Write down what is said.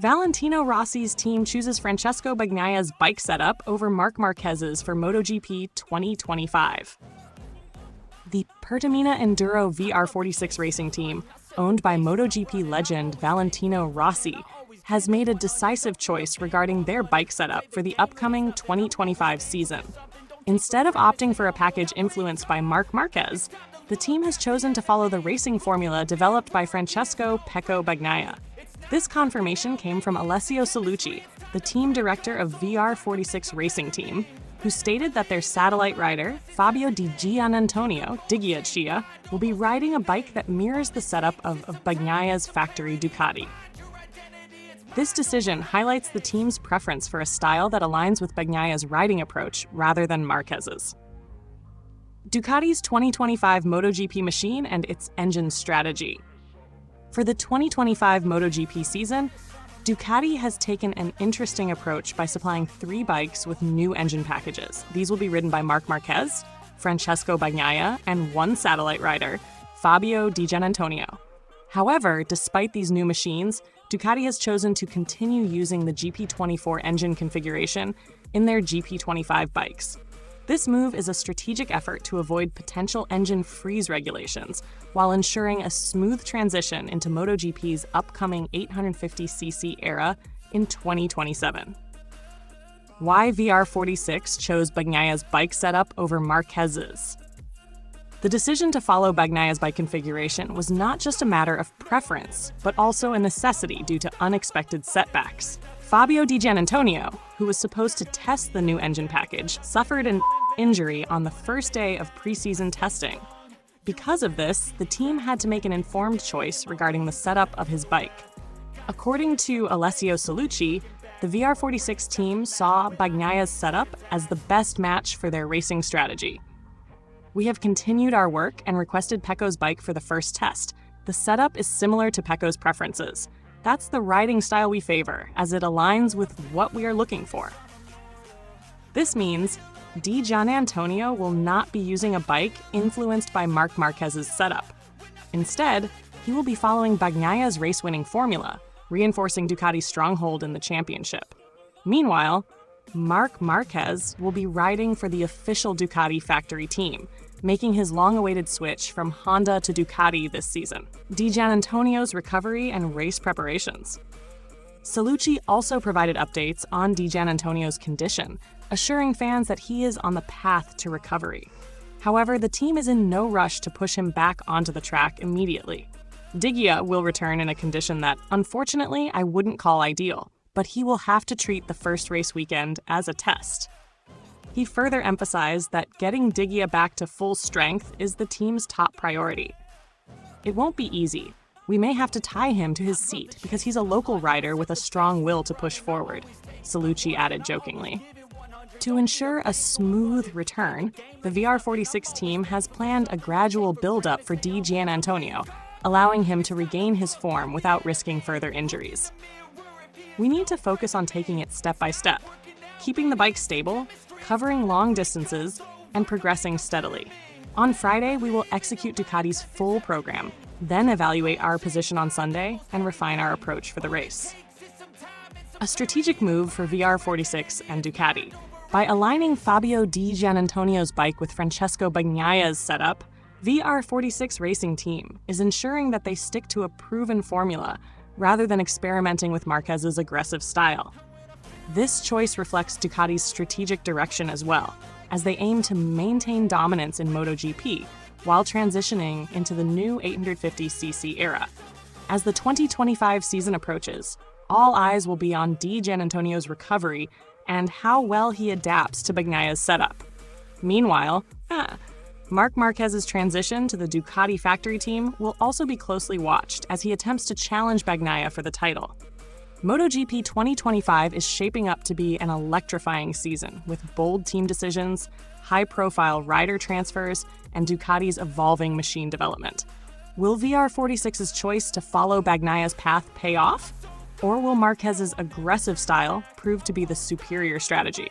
Valentino Rossi's team chooses Francesco Bagnaia's bike setup over Marc Marquez's for MotoGP 2025. The Pertamina Enduro VR46 Racing Team, owned by MotoGP legend Valentino Rossi, has made a decisive choice regarding their bike setup for the upcoming 2025 season. Instead of opting for a package influenced by Marc Marquez, the team has chosen to follow the racing formula developed by Francesco Pecco Bagnaia. This confirmation came from Alessio Salucci, the team director of VR46 Racing Team, who stated that their satellite rider, Fabio Di Giannantonio, Diggia, will be riding a bike that mirrors the setup of Bagnaia's factory Ducati. This decision highlights the team's preference for a style that aligns with Bagnaia's riding approach rather than Marquez's. Ducati's 2025 MotoGP machine and its engine strategy. For the 2025 MotoGP season, Ducati has taken an interesting approach by supplying 3 bikes with new engine packages. These will be ridden by Marc Marquez, Francesco Bagnaia, and 1 satellite rider, Fabio Di Giannantonio. However, despite these new machines, Ducati has chosen to continue using the GP24 engine configuration in their GP25 bikes. This move is a strategic effort to avoid potential engine freeze regulations while ensuring a smooth transition into MotoGP's upcoming 850cc era in 2027. Why VR46 chose Bagnaia's bike setup over Marquez's? The decision to follow Bagnaia's bike configuration was not just a matter of preference, but also a necessity due to unexpected setbacks. Fabio Di Giannantonio, who was supposed to test the new engine package, suffered an injury on the first day of preseason testing. Because of this, the team had to make an informed choice regarding the setup of his bike. According to Alessio Salucci, the VR46 team saw Bagnaia's setup as the best match for their racing strategy. We have continued our work and requested Pecco's bike for the first test. The setup is similar to Pecco's preferences. That's the riding style we favor, as it aligns with what we are looking for. This means Di Giannantonio will not be using a bike influenced by Marc Marquez's setup. Instead, he will be following Bagnaia's race-winning formula, reinforcing Ducati's stronghold in the championship. Meanwhile, Marc Marquez will be riding for the official Ducati factory team, making his long-awaited switch from Honda to Ducati this season. Di Giannantonio's recovery and race preparations. Salucci also provided updates on Di Giannantonio's condition, assuring fans that he is on the path to recovery. However, the team is in no rush to push him back onto the track immediately. Diggia will return in a condition that, unfortunately, I wouldn't call ideal, but he will have to treat the first race weekend as a test. He further emphasized that getting Diggia back to full strength is the team's top priority. It won't be easy. We may have to tie him to his seat because he's a local rider with a strong will to push forward, Salucci added jokingly. To ensure a smooth return, the VR46 team has planned a gradual build-up for Di Giannantonio, allowing him to regain his form without risking further injuries. We need to focus on taking it step by step, keeping the bike stable, covering long distances, and progressing steadily. On Friday, we will execute Ducati's full program, then evaluate our position on Sunday and refine our approach for the race. A strategic move for VR46 and Ducati. By aligning Fabio Di Giannantonio's bike with Francesco Bagnaia's setup, VR46 Racing Team is ensuring that they stick to a proven formula rather than experimenting with Marquez's aggressive style. This choice reflects Ducati's strategic direction as well, as they aim to maintain dominance in MotoGP while transitioning into the new 850cc era. As the 2025 season approaches, all eyes will be on Di Giannantonio's recovery and how well he adapts to Bagnaia's setup. Meanwhile, Marc Marquez's transition to the Ducati factory team will also be closely watched as he attempts to challenge Bagnaia for the title. MotoGP 2025 is shaping up to be an electrifying season with bold team decisions, high-profile rider transfers, and Ducati's evolving machine development. Will VR46's choice to follow Bagnaia's path pay off? Or will Marquez's aggressive style prove to be the superior strategy?